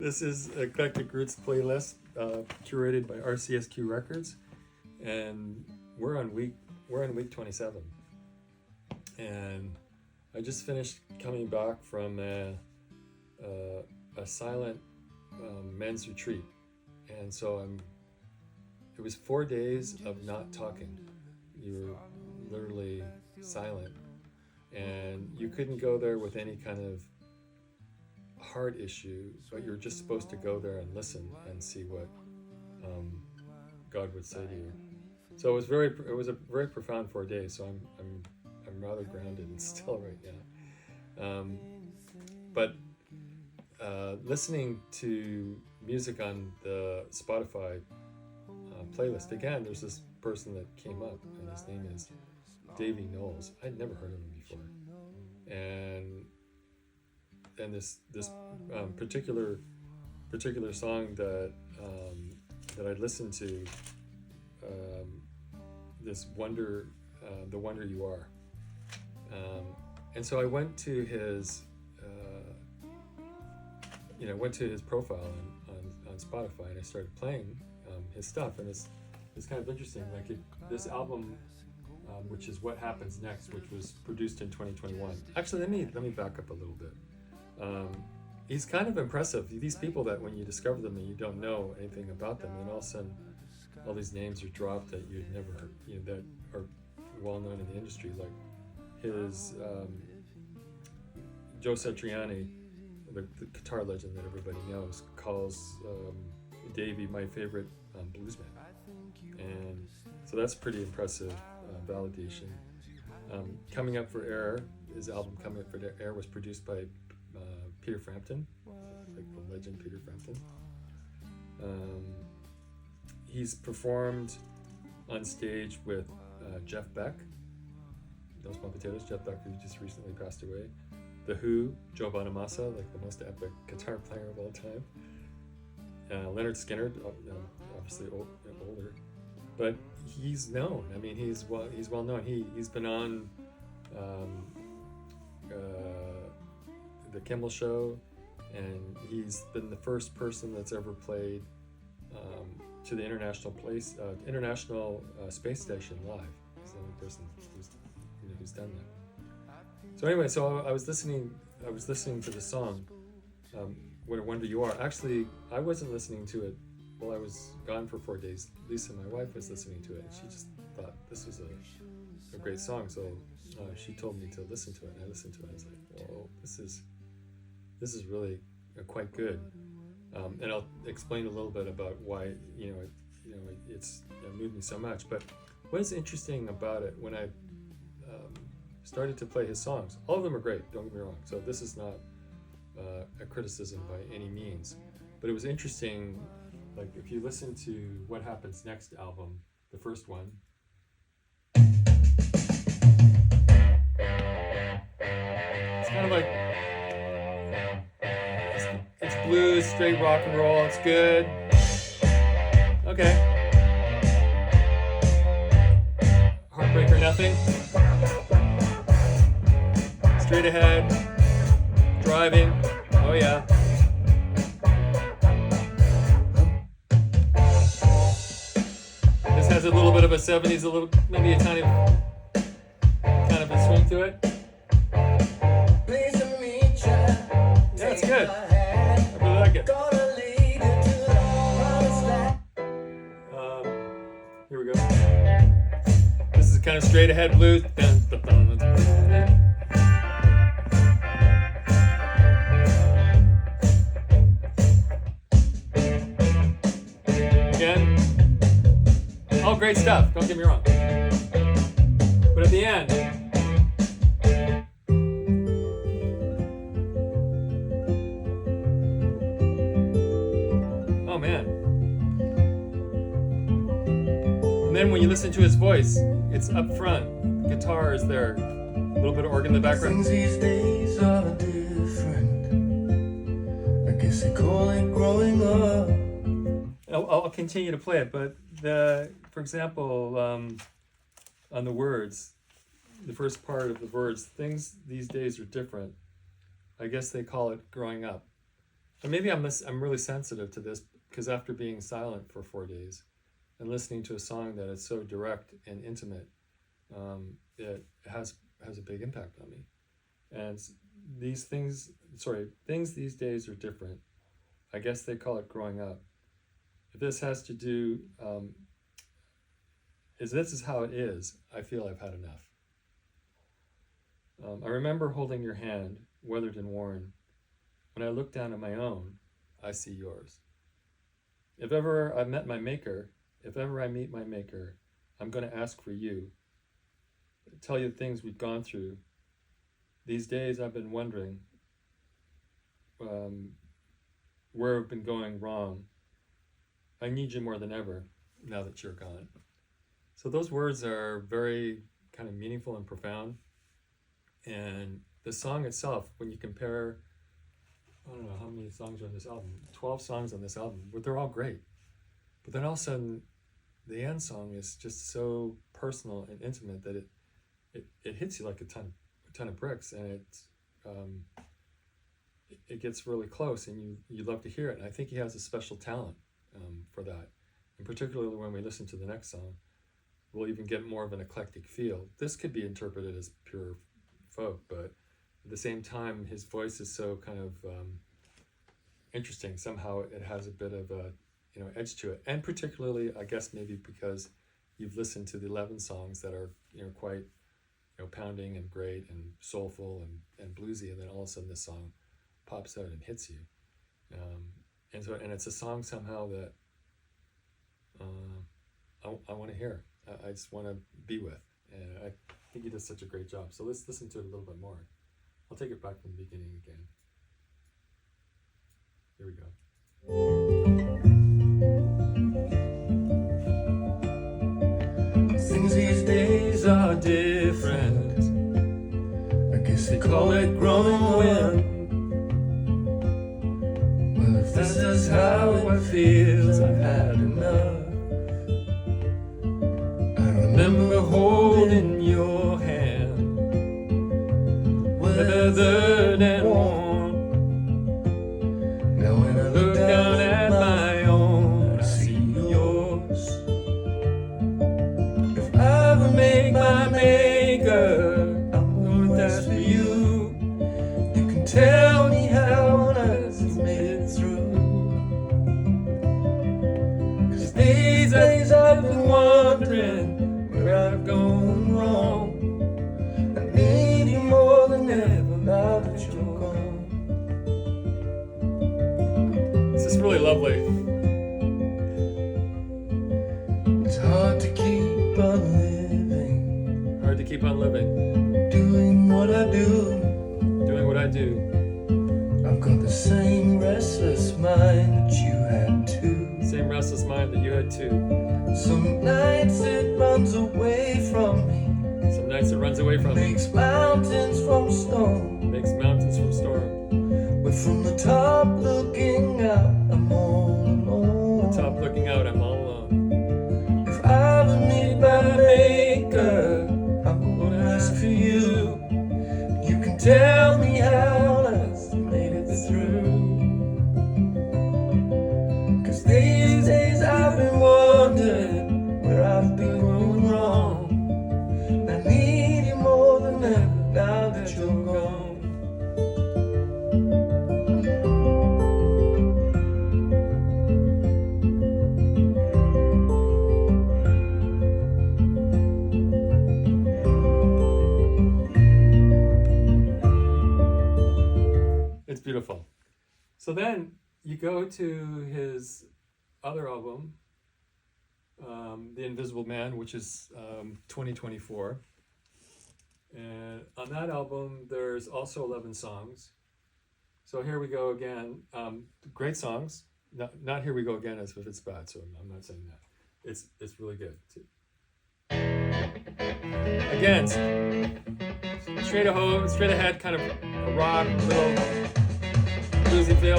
This is Eclectic Roots playlist, curated by RCSQ Records, and we're on week 27. And I just finished coming back from a silent men's retreat, and so it was 4 days of not talking. You were literally silent, and you couldn't go there with any kind of heart issue, but you're just supposed to go there and listen and see what God would say to you. So it was a very profound 4 days. So I'm rather grounded and still right now. But listening to music on the Spotify playlist again, there's this person that came up, and his name is Davy Knowles. I'd never heard of him before, and this particular song that I listened to, this wonder, the wonder you are, and so I went to his profile on Spotify, and I started playing his stuff, and it's kind of interesting. Like this album, which is What Happens Next, which was produced in 2021. Actually, let me back up a little bit. He's kind of impressive. These people that when you discover them and you don't know anything about them, and all of a sudden all these names are dropped that you'd never heard, that are well known in the industry, like his Joe Satriani, the guitar legend that everybody knows, calls Davy my favorite bluesman, and so that's pretty impressive validation. Coming Up for Air, his album Coming Up for Air was produced by Peter Frampton, like the legend Peter Frampton. He's performed on stage with Jeff Beck, Those Small Potatoes, Jeff Beck, who just recently passed away. The Who, Joe Bonamassa, like the most epic guitar player of all time. Leonard Skinner, obviously older, but he's known. I mean, he's well known. He's been on the Kimmel Show, and he's been the first person that's ever played to the International Space Station live. He's the only person who's done that. So anyway, so I was listening to the song, What a Wonder You Are. Actually, I wasn't listening to it while I was gone for 4 days. Lisa, my wife, was listening to it, and she just thought this was a great song. So she told me to listen to it, and I listened to it. And I was like, whoa, this is really quite good. And I'll explain a little bit about why it's moved me so much. But what is interesting about it, when I started to play his songs, all of them are great, don't get me wrong. So this is not a criticism by any means, but it was interesting. Like if you listen to What Happens Next album, the first one, it's kind of like it's blues, straight rock and roll. It's good. Okay. Heartbreak or Nothing. Straight ahead. Driving. Oh yeah. This has a little bit of a 70s, maybe a tiny kind of a swing to it. Yeah, it's good. I really like it. Here we go. This is kind of straight ahead blues. Again, all great stuff, don't get me wrong. But at the end, oh man. And then when you listen to his voice, it's up front. The guitar is there. A little bit of organ in the background. Things these days are different. I guess they call it growing up. I'll continue to play it, but for example, on the words, the first part of the words, things these days are different. I guess they call it growing up. And maybe I'm really sensitive to this because after being silent for 4 days and listening to a song that is so direct and intimate, it has a big impact on me. And things these days are different. I guess they call it growing up. If this has to do, this is how it is, I feel I've had enough. I remember holding your hand, weathered and worn. When I look down at my own, I see yours. If ever I meet my maker, I'm going to ask for you. Tell you the things we've gone through. These days I've been wondering where I've been going wrong. I need you more than ever now that you're gone. So those words are very kind of meaningful and profound. And the song itself, when you compare, I don't know how many songs are on this album, 12 songs on this album, but they're all great. But then all of a sudden, the end song is just so personal and intimate that it hits you like a ton of bricks, and it gets really close, and you love to hear it. And I think he has a special talent for that. And particularly when we listen to the next song, we'll even get more of an eclectic feel. This could be interpreted as pure folk, but at the same time, his voice is so kind of interesting. Somehow it has a bit of a edge to it, and particularly, I guess maybe because you've listened to the 11 songs that are quite pounding and great and soulful and bluesy, and then all of a sudden this song pops out and hits you, and it's a song somehow that I want to hear. I just want to be with, and I think he does such a great job. So let's listen to it a little bit more. I'll take it back from the beginning again. Here we go. Things these days are different. I guess they call it growing. Well, if this is how it feels, I've had enough. I remember holding your hand, weathered and worn. Now when I look down at my own, I see yours. If I ever make my maker, I'm gonna ask for you. You can tell me how on earth you made it through. 'Cause these days I've been wondering where I've gone wrong. I need you more than ever now that you're gone. This is really lovely. It's hard to keep on living, Hard to keep on living, doing what I do. doing what I do. I've got the same restless mind that you had too. Same restless mind that you had too. Some nights it runs away from me, Some nights it runs away from me, makes mountains from stone. makes mountains from storm. But from the top looking out, I'm all alone. Top looking out, I'm all alone. If I ever meet my maker, I'm gonna ask for you. You can tell me how on earth you made it through. 'Cause these days I've been wondering where I've been going wrong. I need you more than ever now that you're gone. It's beautiful. So then you go to his other album, The Invisible Man, which is 2024. And on that album, there's also 11 songs. So here we go again. Great songs. Not here we go again as if it's bad, so I'm not saying that. It's really good. Again, straight ahead, kind of a rock, little bluesy feel.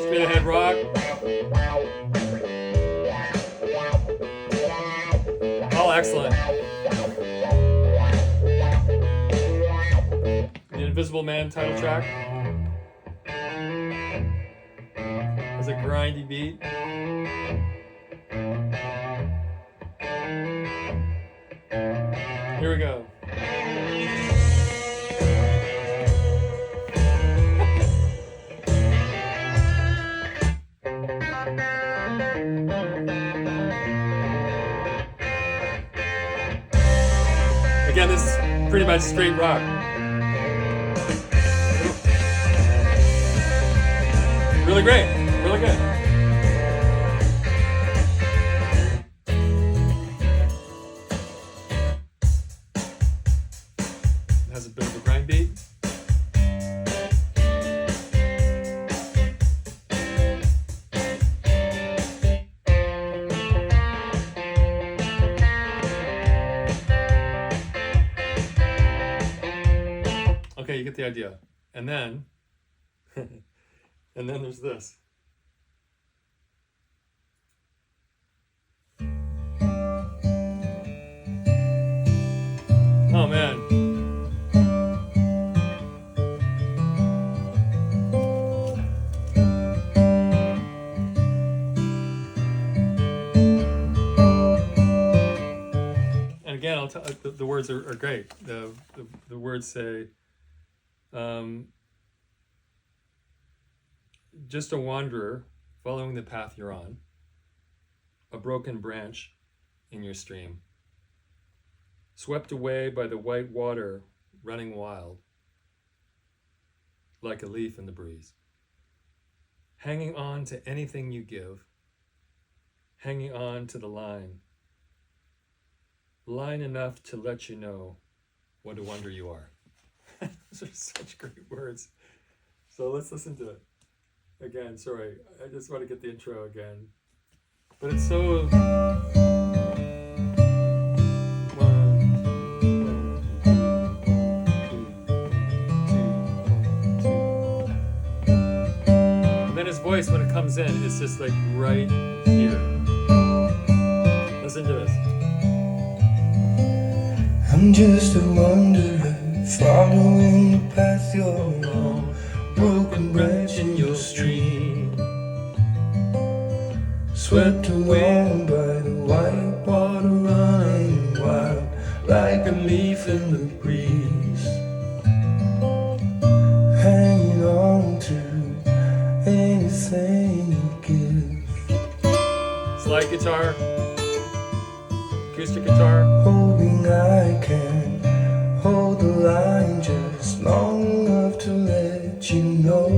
Straight ahead rock. All excellent. Invisible Man title track. Has a grindy beat. Here we go. Again, this is pretty much straight rock. Really great, really good. It has a bit of a grind beat. Okay, you get the idea. And then, and then there's this. Oh man. And again, I'll tell the words are great. The words say, just a wanderer following the path you're on, a broken branch in your stream, swept away by the white water running wild, like a leaf in the breeze, hanging on to anything you give, hanging on to the line enough to let you know what a wonder you are. Those are such great words. So let's listen to it. Again, sorry, I just want to get the intro again. But it's so... And then his voice, when it comes in, is just like right here. Listen to this. I'm just a wanderer, following the path you're on, broken branch in your stream, swept away by the white water running wild, like a leaf in the breeze, hanging on to anything you give. Slide guitar, acoustic guitar. Hoping I can hold the line just long enough to let you know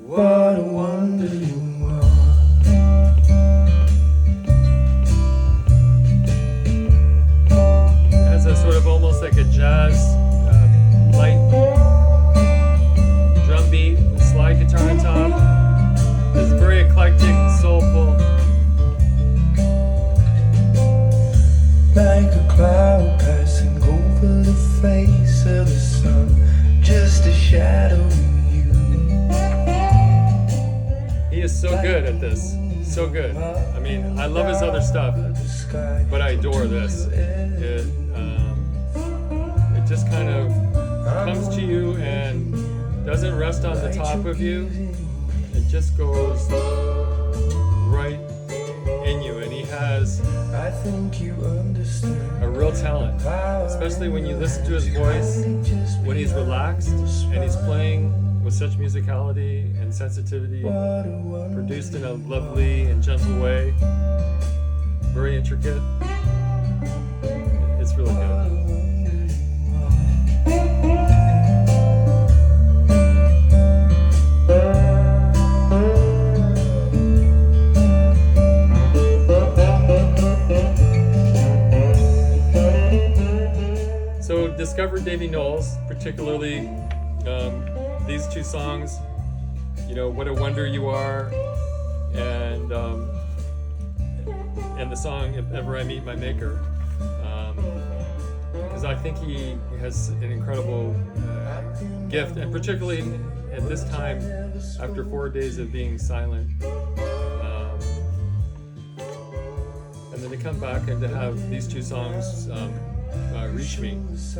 what a wonder you are. It has a sort of almost like a jazz light drum beat with slide guitar on top. It's very eclectic, soulful. Like a cloud passing over the face of the sun, just a shadow in you. He is so good at this, so good. I mean, I love his other stuff, but I adore this. It just kind of comes to you and doesn't rest on the top of you. It just goes right in you, and he has I think you understand a real talent, especially when you listen to his voice when he's relaxed and he's playing with such musicality and sensitivity, produced in a lovely and gentle way, very intricate. It's really good. So discovered Davy Knowles, particularly these two songs, you know, What a Wonder You Are, and the song If Ever I Meet My Maker, because I think he has an incredible gift, and particularly at this time, after 4 days of being silent, and then to come back and to have these two songs Reach Me is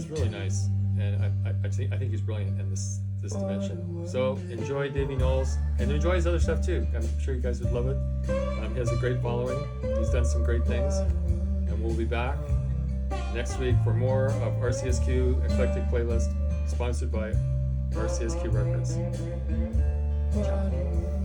really nice, and I think he's brilliant in this dimension. So enjoy Davy Knowles, and enjoy his other stuff too. I'm sure you guys would love it. He has a great following. He's done some great things, and we'll be back next week for more of RCSQ Eclectic Playlist, sponsored by RCSQ Records. Ciao.